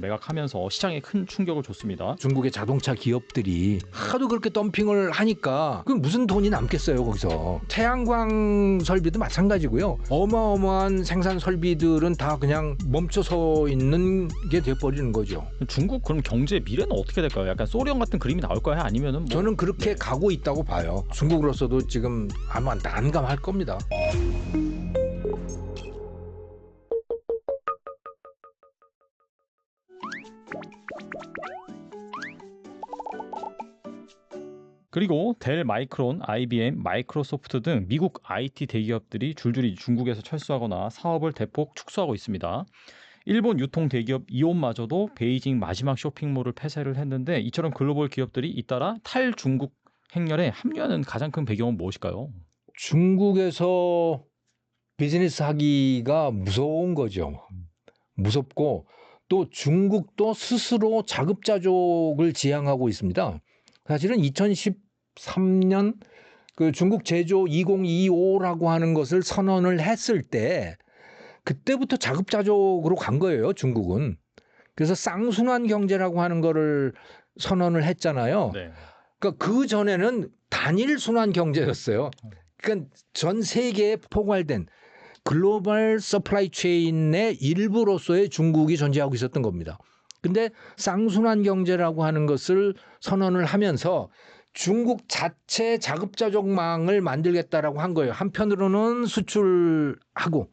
매각하면서 시장에 큰 충격을 줬습니다. 중국의 자동차 기업들이 하도 그렇게 덤핑을 하니까 그 무슨 돈이 남겠어요 거기서. 태양광 설비도 마찬가지고요. 어마어마한 생산 설비들은 다 그냥 멈춰서 있는 게 돼버리는 거죠. 중국 그럼 경제 미래는 어떻게 될까요? 약간 소련 같은 그림이 나올까요? 아니면은 저는 그렇게 가고 있다고 봐요. 중국으로서도 지금 아마 난감할 겁니다. 그리고 델, 마이크론, IBM, 마이크로소프트 등 미국 IT 대기업들이 줄줄이 중국에서 철수하거나 사업을 대폭 축소하고 있습니다. 일본 유통 대기업 이온마저도 베이징 마지막 쇼핑몰을 폐쇄를 했는데 이처럼 글로벌 기업들이 잇따라 탈중국 행렬에 합류하는 가장 큰 배경은 무엇일까요? 중국에서 비즈니스 하기가 무서운 거죠. 무섭고 또 중국도 스스로 자급자족을 지향하고 있습니다. 사실은 2013년 그 중국 제조 2025라고 하는 것을 선언을 했을 때 그때부터 자급자족으로 간 거예요, 중국은. 그래서 쌍순환 경제라고 하는 거를 선언을 했잖아요. 네. 그러니까 그 전에는 단일 순환 경제였어요. 그러니까 전 세계에 포괄된 글로벌 서플라이 체인의 일부로서의 중국이 존재하고 있었던 겁니다. 근데 쌍순환 경제라고 하는 것을 선언을 하면서 중국 자체 자급자족망을 만들겠다라고 한 거예요. 한편으로는 수출하고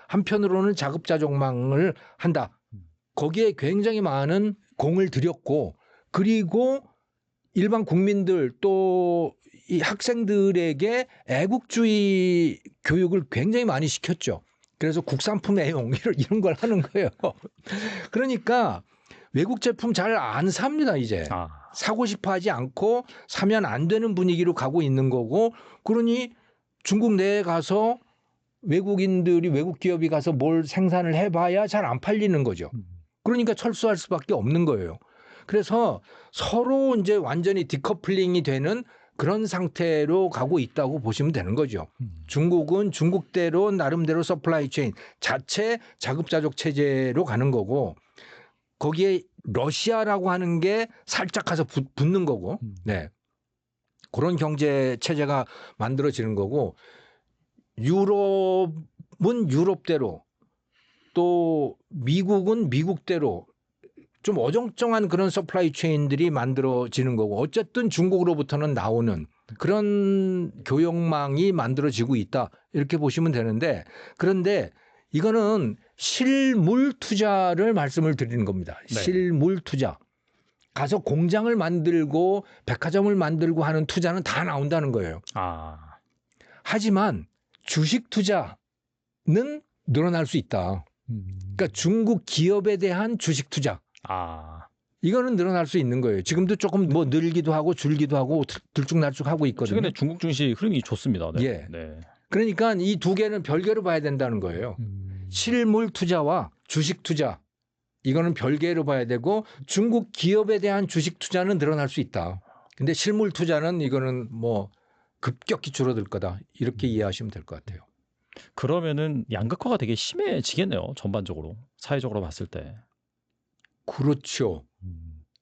한편으로는 자급자족망을 한다. 거기에 굉장히 많은 공을 들였고 그리고 일반 국민들 또 이 학생들에게 애국주의 교육을 굉장히 많이 시켰죠. 그래서 국산품 애용 이런 걸 하는 거예요. 그러니까 외국 제품 잘 안 삽니다, 이제. 사고 싶어 하지 않고 사면 안 되는 분위기로 가고 있는 거고 그러니 중국 내에 가서 외국인들이 외국 기업이 가서 뭘 생산을 해봐야 잘 안 팔리는 거죠. 그러니까 철수할 수밖에 없는 거예요. 그래서 서로 이제 완전히 디커플링이 되는 그런 상태로 가고 있다고 보시면 되는 거죠. 중국은 중국대로 나름대로 서플라이 체인 자체 자급자족 체제로 가는 거고 거기에 러시아라고 하는 게 살짝 가서 붙는 거고 네. 그런 경제 체제가 만들어지는 거고 유럽은 유럽대로 또 미국은 미국대로 좀 어정쩡한 그런 서플라이 체인들이 만들어지는 거고 어쨌든 중국으로부터는 나오는 그런 교역망이 만들어지고 있다 이렇게 보시면 되는데 그런데 이거는 실물 투자를 말씀을 드리는 겁니다. 네. 실물 투자. 가서 공장을 만들고 백화점을 만들고 하는 투자는 다 나온다는 거예요. 하지만 주식 투자는 늘어날 수 있다. 그러니까 중국 기업에 대한 주식 투자. 이거는 늘어날 수 있는 거예요. 지금도 조금 뭐 늘기도 하고 줄기도 하고 들쭉날쭉 하고 있거든요. 최근에 중국 증시 흐름이 좋습니다. 네. 예. 네. 그러니까 이 두 개는 별개로 봐야 된다는 거예요. 실물 투자와 주식 투자. 이거는 별개로 봐야 되고 중국 기업에 대한 주식 투자는 늘어날 수 있다. 근데 실물 투자는 이거는 뭐 급격히 줄어들 거다. 이렇게 이해하시면 될 것 같아요. 그러면은 양극화가 되게 심해지겠네요. 전반적으로. 사회적으로 봤을 때. 그렇죠.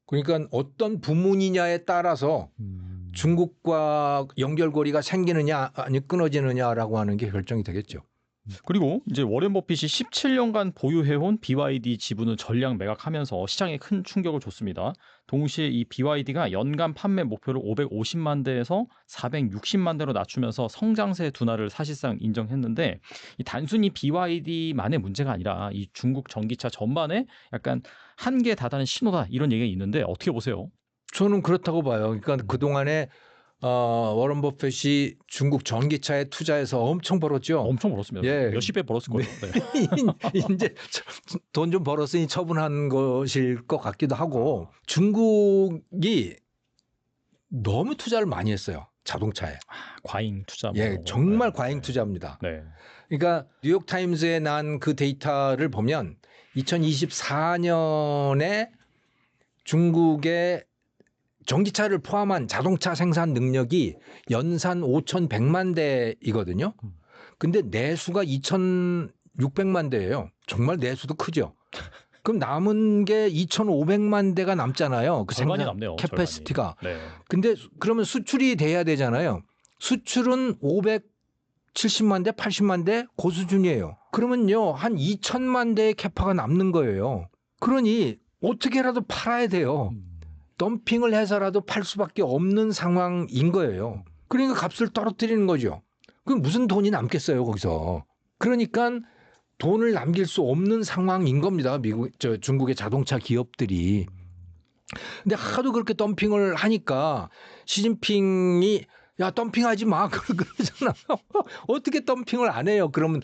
그러니까 어떤 부문이냐에 따라서 중국과 연결고리가 생기느냐 아니 끊어지느냐라고 하는 게 결정이 되겠죠. 그리고 이제 워렌 버핏이 17년간 보유해온 BYD 지분을 전량 매각하면서 시장에 큰 충격을 줬습니다. 동시에 이 BYD가 연간 판매 목표를 550만 대에서 460만 대로 낮추면서 성장세 둔화를 사실상 인정했는데 이 단순히 BYD만의 문제가 아니라 이 중국 전기차 전반에 약간 한계에 다다른 신호다 이런 얘기가 있는데 어떻게 보세요? 저는 그렇다고 봐요. 그러니까 그동안에 워런 버핏이 중국 전기차에 투자해서 엄청 벌었죠. 엄청 벌었습니다. 예. 몇십 배 벌었을 거예요. 네. 이제 돈 좀 벌었으니 처분한 것일 것 같기도 하고 중국이 너무 투자를 많이 했어요. 자동차에. 과잉 투자. 예, 정말 과잉 투자입니다. 네. 그러니까 뉴욕타임즈에 난 그 데이터를 보면 2024년에 중국의 전기차를 포함한 자동차 생산 능력이 연산 5,100만 대이거든요. 근데 내수가 2,600만 대예요. 정말 내수도 크죠. 그럼 남은 게 2,500만 대가 남잖아요. 그 절반이 생산 남네요. 캐패시티가. 절반이. 네. 근데 그러면 수출이 돼야 되잖아요. 수출은 570만 대, 80만 대 그 수준이에요. 그러면요. 한 2천만 대의 캐파가 남는 거예요. 그러니 어떻게라도 팔아야 돼요. 덤핑을 해서라도 팔 수밖에 없는 상황인 거예요. 그러니까 값을 떨어뜨리는 거죠. 그럼 무슨 돈이 남겠어요, 거기서. 그러니까 돈을 남길 수 없는 상황인 겁니다. 중국의 자동차 기업들이. 근데 하도 그렇게 덤핑을 하니까 시진핑이 야, 덤핑하지 마. 그러잖아요. 어떻게 덤핑을 안 해요? 그러면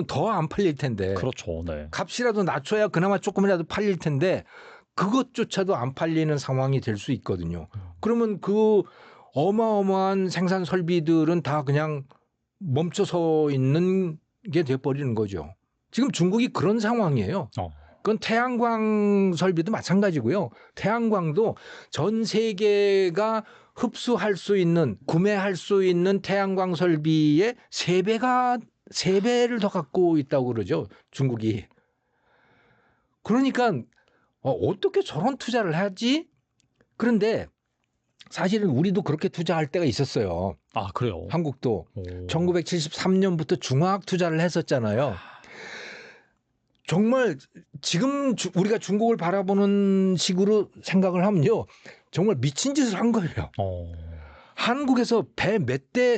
더 안 팔릴 텐데. 그렇죠. 네. 값이라도 낮춰야 그나마 조금이라도 팔릴 텐데 그것조차도 안 팔리는 상황이 될 수 있거든요. 그러면 그 어마어마한 생산 설비들은 다 그냥 멈춰서 있는 게 돼버리는 거죠. 지금 중국이 그런 상황이에요. 그건 태양광 설비도 마찬가지고요. 태양광도 전 세계가 흡수할 수 있는, 구매할 수 있는 태양광 설비의 3배를 더 갖고 있다고 그러죠. 중국이. 그러니까 어떻게 저런 투자를 하지? 그런데 사실은 우리도 그렇게 투자할 때가 있었어요. 아, 그래요? 한국도. 오. 1973년부터 중화학 투자를 했었잖아요. 정말 지금 우리가 중국을 바라보는 식으로 생각을 하면요. 정말 미친 짓을 한 거예요. 한국에서 배 몇 대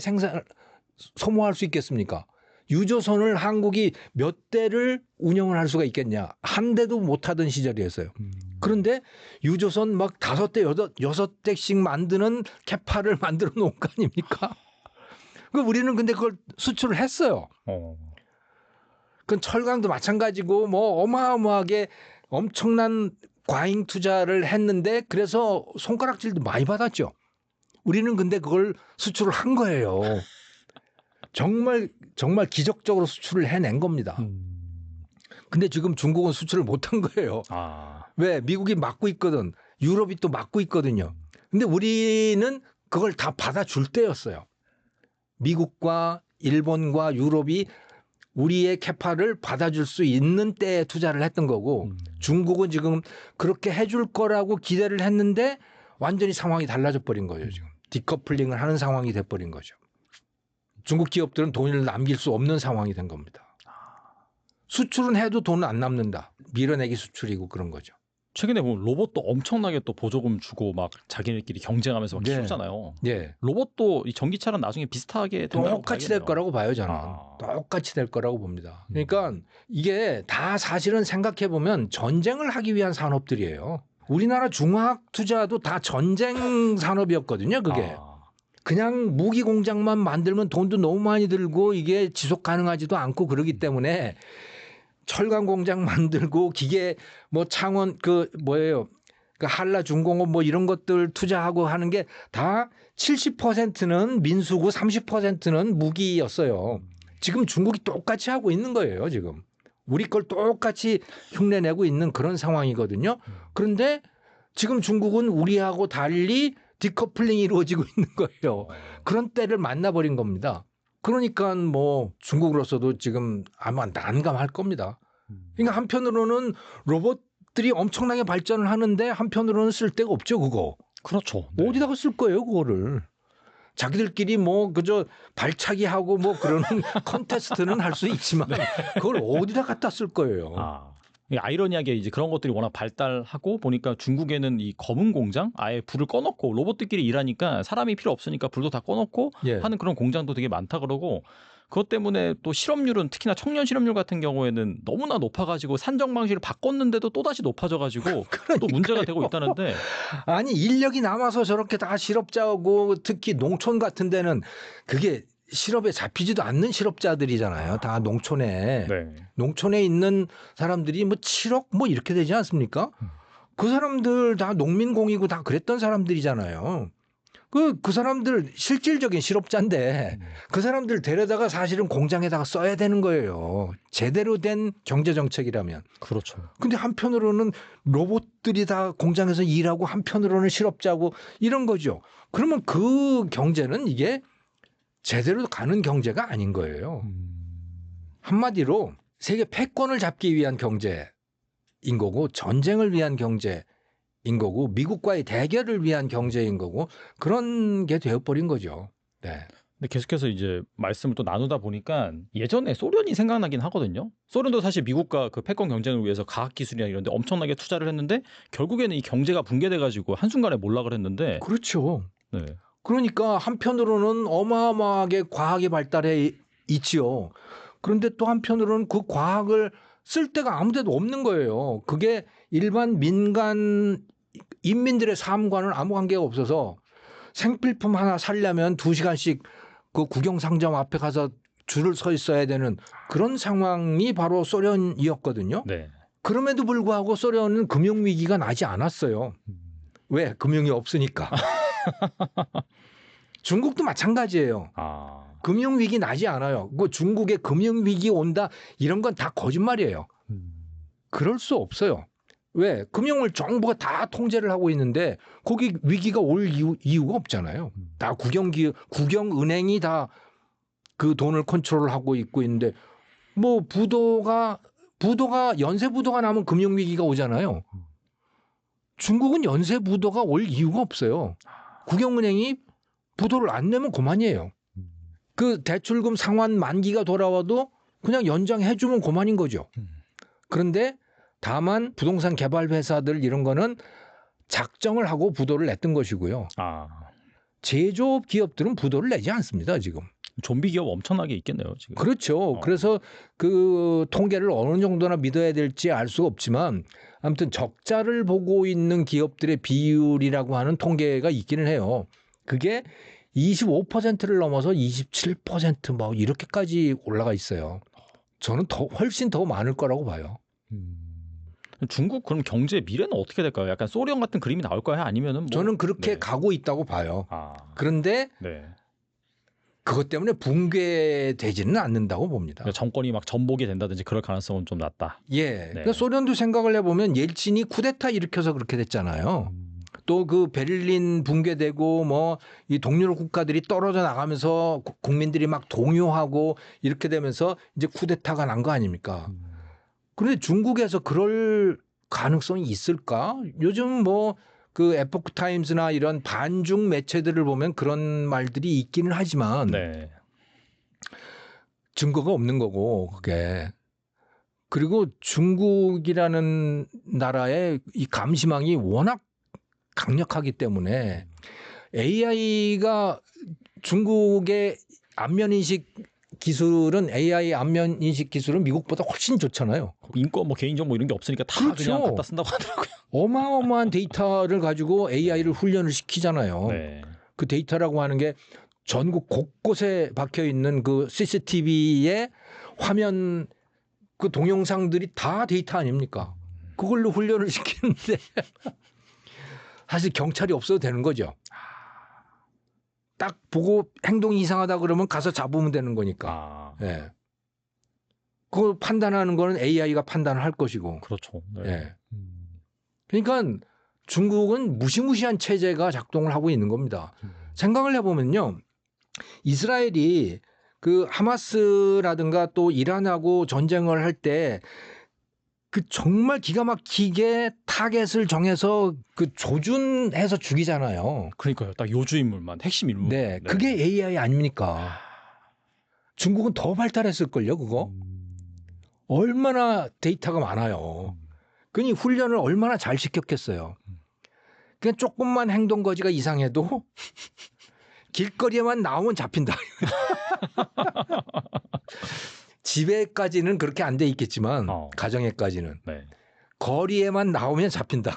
소모할 수 있겠습니까? 유조선을 한국이 몇 대를 운영을 할 수가 있겠냐. 한 대도 못 하던 시절이었어요. 그런데 유조선 막 5대, 6대씩 만드는 캐파를 만들어 놓은 거 아닙니까? 우리는 근데 그걸 수출을 했어요. 그건 철강도 마찬가지고 뭐 어마어마하게 엄청난 과잉 투자를 했는데 그래서 손가락질도 많이 받았죠. 우리는 근데 그걸 수출을 한 거예요. 정말 기적적으로 수출을 해낸 겁니다. 근데 지금 중국은 수출을 못한 거예요. 왜? 미국이 막고 있거든. 유럽이 또 막고 있거든요. 근데 우리는 그걸 다 받아줄 때였어요. 미국과 일본과 유럽이 우리의 캐파를 받아줄 수 있는 때에 투자를 했던 거고 중국은 지금 그렇게 해줄 거라고 기대를 했는데 완전히 상황이 달라져 버린 거예요. 지금 디커플링을 하는 상황이 돼버린 거죠. 중국 기업들은 돈을 남길 수 없는 상황이 된 겁니다. 수출은 해도 돈은 안 남는다. 밀어내기 수출이고 그런 거죠. 최근에 보면 로봇도 엄청나게 또 보조금 주고 막 자기네끼리 경쟁하면서 막 키우잖아요. 네. 로봇도 이 전기차랑 나중에 비슷하게 된다고 똑같이 될 거라고 봐요, 저는. 똑같이 될 거라고 봅니다. 그러니까 이게 다 사실은 생각해 보면 전쟁을 하기 위한 산업들이에요. 우리나라 중화학 투자도 다 전쟁 산업이었거든요, 그게. 그냥 무기 공장만 만들면 돈도 너무 많이 들고 이게 지속 가능하지도 않고 그러기 때문에 철강 공장 만들고 기계 뭐 창원 그 한라중공업 뭐 이런 것들 투자하고 하는 게 다 70%는 민수고 30%는 무기였어요. 지금 중국이 똑같이 하고 있는 거예요, 지금. 우리 걸 똑같이 흉내내고 있는 그런 상황이거든요. 그런데 지금 중국은 우리하고 달리 디커플링이 이루어지고 있는 거예요. 그런 때를 만나버린 겁니다. 그러니까 뭐 중국으로서도 지금 아마 난감할 겁니다. 그러니까 한편으로는 로봇들이 엄청나게 발전을 하는데 한편으로는 쓸 데가 없죠, 그거. 그렇죠. 네. 어디다가 쓸 거예요, 그거를. 자기들끼리 뭐 그저 발차기 하고 뭐 그러는 컨테스트는 할 수 있지만 그걸 어디다 갖다 쓸 거예요. 아이러니하게 이제 그런 것들이 워낙 발달하고 보니까 중국에는 이 검은 공장 아예 불을 꺼놓고 로봇들끼리 일하니까 사람이 필요 없으니까 불도 다 꺼놓고 하는 그런 공장도 되게 많다 그러고 그것 때문에 또 실업률은 특히나 청년 실업률 같은 경우에는 너무나 높아가지고 산정 방식을 바꿨는데도 또다시 높아져가지고 또 문제가 되고 있다는데 아니 인력이 남아서 저렇게 다 실업자고 특히 농촌 같은 데는 그게 실업에 잡히지도 않는 실업자들이잖아요. 다 농촌에. 네. 농촌에 있는 사람들이 뭐 7억 뭐 이렇게 되지 않습니까? 그 사람들 다 농민공이고 다 그랬던 사람들이잖아요. 그 사람들 실질적인 실업자인데 그 사람들 데려다가 사실은 공장에다가 써야 되는 거예요. 제대로 된 경제정책이라면. 그렇죠. 근데 한편으로는 로봇들이 다 공장에서 일하고 한편으로는 실업자고 이런 거죠. 그러면 그 경제는 이게 제대로 가는 경제가 아닌 거예요. 한마디로 세계 패권을 잡기 위한 경제. 거고 전쟁을 위한 경제인 거고 미국과의 대결을 위한 경제인 거고 그런 게 되어버린 거죠. 네. 근데 계속해서 이제 말씀을 또 나누다 보니까 예전에 소련이 생각나긴 하거든요. 소련도 사실 미국과 그 패권 경쟁을 위해서 과학기술이나 이런 데 엄청나게 투자를 했는데 결국에는 이 경제가 붕괴돼가지고 한순간에 몰락을 했는데 그렇죠. 네. 그러니까 한편으로는 어마어마하게 과학이 발달해 있지요. 그런데 또 한편으로는 그 과학을 쓸 데가 아무 데도 없는 거예요. 그게 일반 민간 인민들의 삶과는 아무 관계가 없어서 생필품 하나 사려면 2시간씩 그 국영상점 앞에 가서 줄을 서 있어야 되는 그런 상황이 바로 소련이었거든요. 네. 그럼에도 불구하고 소련은 금융위기가 나지 않았어요. 왜? 금융이 없으니까. 중국도 마찬가지예요. 아. 금융위기 나지 않아요. 그 중국에 금융위기 온다 이런 건 다 거짓말이에요. 그럴 수 없어요. 왜? 금융을 정부가 다 통제를 하고 있는데 거기 위기가 올 이유가 없잖아요. 다 국영은행이 다 그 돈을 컨트롤하고 있고 있는데 뭐 연쇄 부도가 나면 금융위기가 오잖아요. 중국은 연쇄 부도가 올 이유가 없어요. 국영은행이 부도를 안 내면 그만이에요. 그 대출금 상환 만기가 돌아와도 그냥 연장해주면 그만인 거죠. 그런데 다만 부동산 개발 회사들 이런 거는 작정을 하고 부도를 냈던 것이고요. 아. 제조업 기업들은 부도를 내지 않습니다, 지금. 좀비 기업 엄청나게 있겠네요, 지금. 그렇죠. 그래서 그 통계를 어느 정도나 믿어야 될지 알 수가 없지만 아무튼 적자를 보고 있는 기업들의 비율이라고 하는 통계가 있기는 해요. 그게 25%를 넘어서 27%뭐 이렇게까지 올라가 있어요. 저는 훨씬 더 많을 거라고 봐요. 중국 그럼 경제 미래는 어떻게 될까요? 약간 소련 같은 그림이 나올까요? 아니면은 뭐 저는 그렇게 네. 가고 있다고 봐요. 아. 그런데 네. 그것 때문에 붕괴되지는 않는다고 봅니다. 그러니까 정권이 막 전복이 된다든지 그럴 가능성은 좀 낮다. 예. 그러니까 소련도 생각을 해보면 옐친이 쿠데타 일으켜서 그렇게 됐잖아요. 또 그 베를린 붕괴되고 뭐 이 동유럽 국가들이 떨어져 나가면서 국민들이 막 동요하고 이렇게 되면서 이제 쿠데타가 난 거 아닙니까? 그런데 중국에서 그럴 가능성이 있을까? 요즘 뭐 그 에포크 타임스나 이런 반중 매체들을 보면 그런 말들이 있기는 하지만 네. 증거가 없는 거고 그게. 그리고 중국이라는 나라의 이 감시망이 워낙 강력하기 때문에 AI가 중국의 안면인식 기술은 AI 안면인식 기술은 미국보다 훨씬 좋잖아요. 인권 뭐 개인정보 이런 게 없으니까 다 그렇죠. 그냥 갖다 쓴다고 하더라고요. 어마어마한 데이터를 가지고 AI를 훈련을 시키잖아요. 네. 그 데이터라고 하는 게 전국 곳곳에 박혀 있는 그 CCTV의 화면 그 동영상들이 다 데이터 아닙니까? 그걸로 훈련을 시키는데 사실 경찰이 없어도 되는 거죠. 딱 보고 행동이 이상하다 그러면 가서 잡으면 되는 거니까. 아. 예. 그걸 판단하는 거는 AI가 판단을 할 것이고. 그렇죠. 네. 예. 그러니까 중국은 무시무시한 체제가 작동을 하고 있는 겁니다. 생각을 해보면요. 이스라엘이 그 하마스라든가 또 이란하고 전쟁을 할 때 그 정말 기가 막히게 타겟을 정해서 그 조준해서 죽이잖아요. 그러니까요. 딱 요주 인물만 핵심 인물. 네, 그게 AI 아닙니까? 중국은 더 발달했을걸요, 그거? 얼마나 데이터가 많아요. 그니 훈련을 얼마나 잘 시켰겠어요. 그냥 조금만 행동 거지가 이상해도 길거리에만 나오면 잡힌다. 집에까지는 그렇게 안 돼 있겠지만 가정에까지는 네. 거리에만 나오면 잡힌다.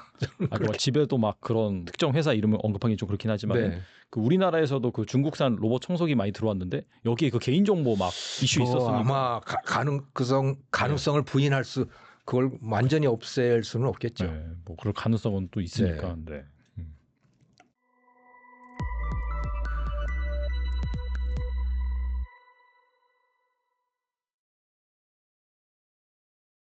아, 그 집에도 막 그런 특정 회사 이름을 언급하기 좀 그렇긴 하지만 네. 그 우리나라에서도 그 중국산 로봇 청소기 많이 들어왔는데 여기에 그 개인정보 막 이슈 있었으니까 아마 가능성을 부인할 수 그걸 완전히 없앨 수는 없겠죠. 네, 뭐 그럴 가능성은 또 있으니까. 네.